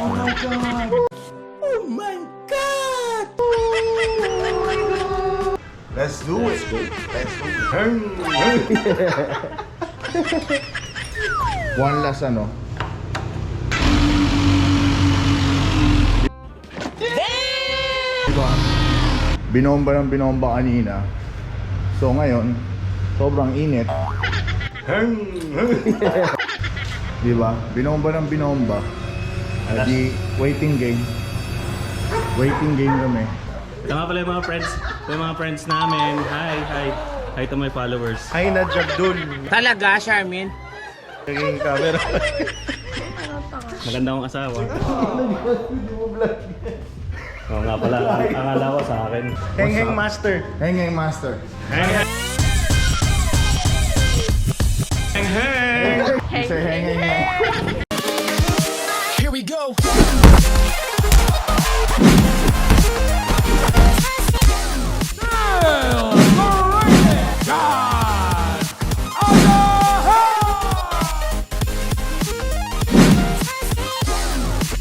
Oh my God! Oh my God! Let's do it! Let's do it! One last ano? Diba? Binomba ng binomba kanina. So ngayon, sobrang init. Diba? Binomba ng binomba. Di waiting game. Waiting game kami. Tama pala yung mga friends namin. Hi to my followers. Hi na Jabdul. Talaga, Charmin? Naging camera. Maganda akong asawa. Oo nga pala, ang alawa sa akin. Hengheng master. Hengheng master. Hengheng! Say hengheng. Here we go!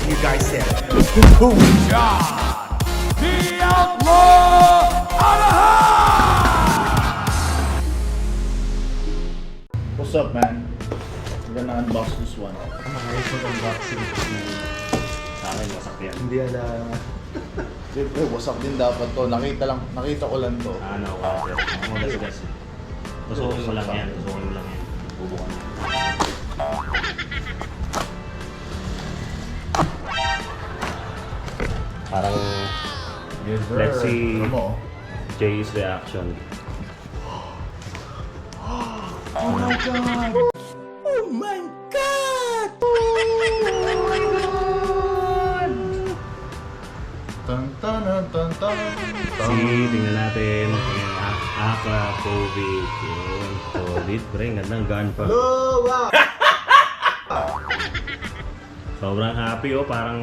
You guys said it. Adajar! The outlaw Adajar! What's up, man? We're gonna unbox this one. Ayos mag-unboxing. Sa akin, wasak yan. Hindi ala. Siyempre, wasak din dapat to. Nakita ko lang to. Ano, water. Ako magasgas. Tusukin mo lang yan. Bubukan. Parang, Yes, sir. let's see Ano? Jay's reaction. Oh my God! Oh my God! Tan tan tan tan. Tingnan natin. AKRAPOVIC. Yun. Solid, pre. Gandang gun pa. Sobrang happy, oh. Parang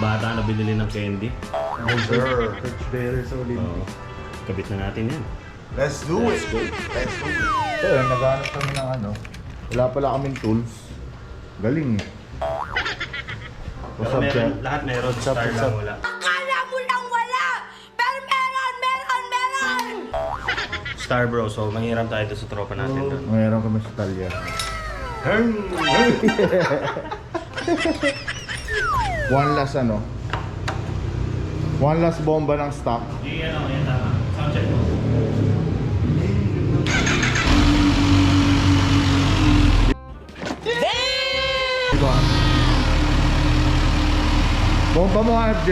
bata na binili ng candy. Yes, sir. It's very solid. Oo. Kabit na natin yan. Let's do it. Let's do it. So, naghanap kami ng ano. Wala pala kaming tools. Galing eh. What's up, Jack? Lahat meron. What's up, Star what's lang up? wala. Akala mo lang wala! Pero meron! Star bro, so manghiram tayo doon sa tropa natin doon. Mayroon kami sa talya. One last ano? One last bomba ng stock. Yan tama. Sound check mo. Diba? Bomba mo nga, FJ.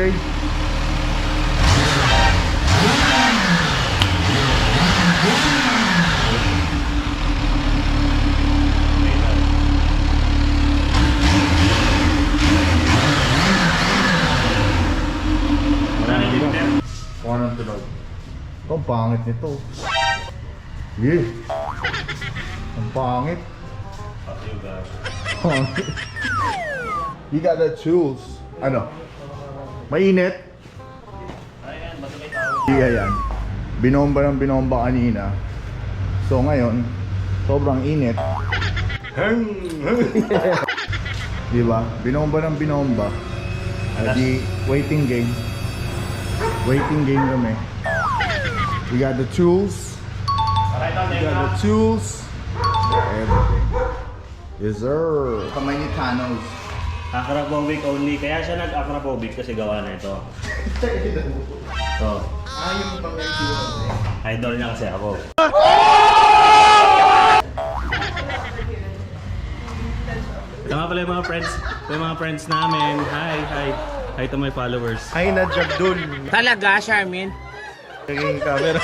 Wala na yung lifter. Kuha ng tunog. Ito, ang pangit nito. Yeah. Ang pangit. Pati yung gas. Pangit. You got the tools. Ano? Mainit? Ayan, basta may tawag. Iya yan. Binomba ng binomba kanina. So ngayon, sobrang init. Diba? Binomba ng binomba. Di waiting game. Waiting game kami. We got the tools. We got the tools. Everything. Yes, sir. Kamay ni Thanos. AKRAPOVIC only. Kaya siya nag-AKRAPOVIC kasi gawa na ito. So, Ayaw mo pang idol niya kasi ako. Tama pala yung mga friends namin. Hi to my followers. Hi na Jabdul. Talaga, Charmin? Naging camera.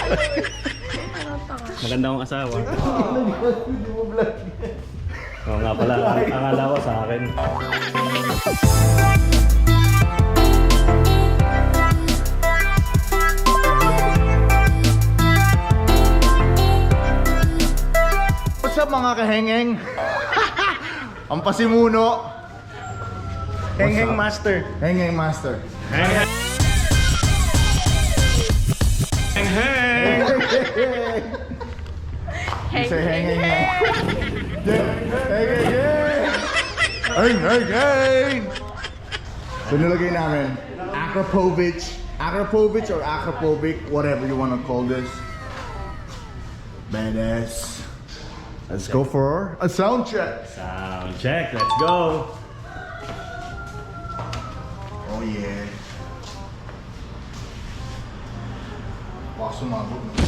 Maganda akong asawa. Oo nga pala, ang alawa sa akin. What's up mga kahengeng? Ang pasimuno. Hengheng master. Hengheng master. Hengheng! Hengheng! Say hengheng. Hengheng. Hey! So nilagay namin AKRAPOVIC or AKRAPOVIC, whatever you want to call this. Badass. Let's go for a sound check. Sound check, let's go. Oh yeah. Baka sumabog na.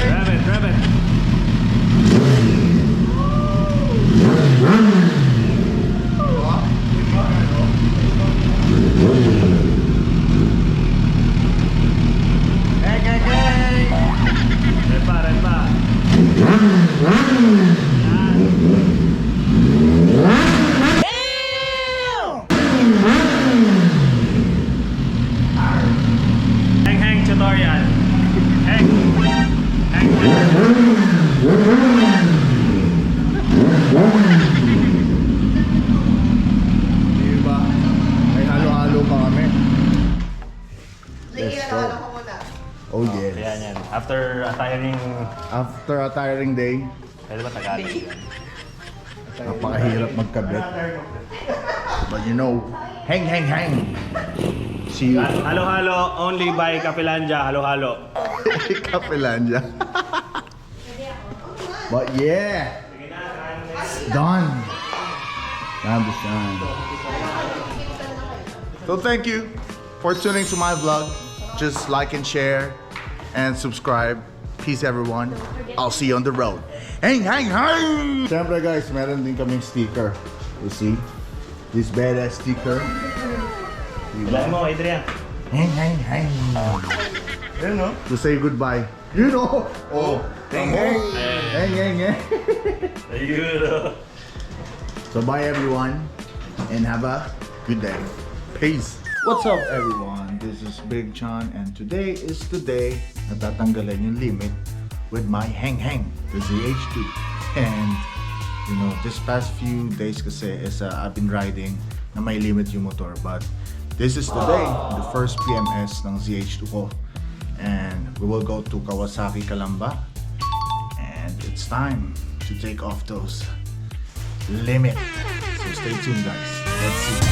Grab it. Red pa. Heng tutorial. Heng. Diba? May halo-halo pa kami. Let's go. Oh yes. Yan. After a tiring day, pwede ba Tagalog? napakahirap magkabit. But you know, hang. See you. Halo-halo, only by Kapilanja. Halo-halo. Kapilanja. But yeah, done. Understand. So thank you for tuning to my vlog. Just like and share and subscribe. Peace everyone. I'll see you on the road. Hang! Siyempre guys, meron din kaming sticker. You see? This badass sticker. Ilan mo, Adrian? Hang. You know? To say goodbye. You know? Oh. Hang. Ayun. So bye everyone and have a good day. Peace. What's up everyone? This is Big John and today is the day na tatanggalin yung limit with my hengheng, the ZH2. And you know, this past few days kasi is I've been riding na may limit yung motor, but this is the day, the first PMS ng ZH2 ko. And we will go to Kawasaki Calamba and it's time to take off those limit. So stay tuned guys. Let's see.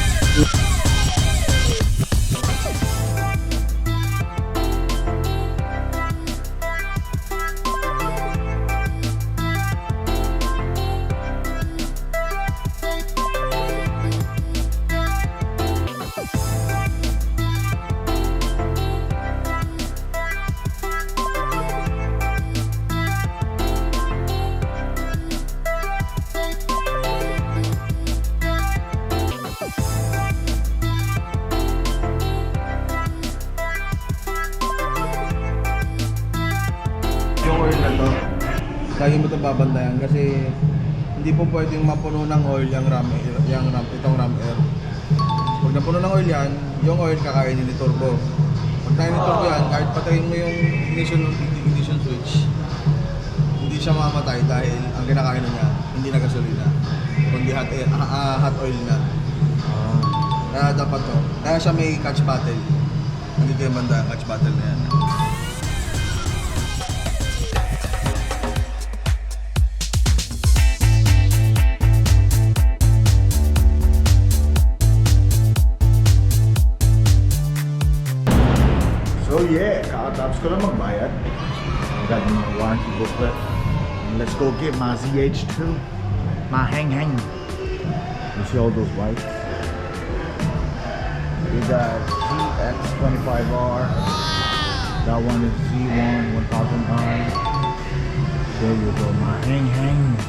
Yung oil na to, lagi mo itong babantayan kasi hindi po pwedeng mapuno ng oil itong ram air. Pag napuno ng oil yan, yung oil kakainin ni turbo. Pag kainin ni turbo yan, kahit patayin mo yung ignition switch, hindi siya mamamatay dahil ang kinakain niya hindi na gasolina, kundi hot oil na. Kaya dapat to. Kaya siya may catch battle. Hindi kayo banda ang catch battle na yan. So yeah, kakatapos ko lang magbayad. I got my warranty booklet. And let's go get my ZH2, my hengheng. You see all those lights? We got ZX25R. That one is Z1 1000i. There you go, my hengheng.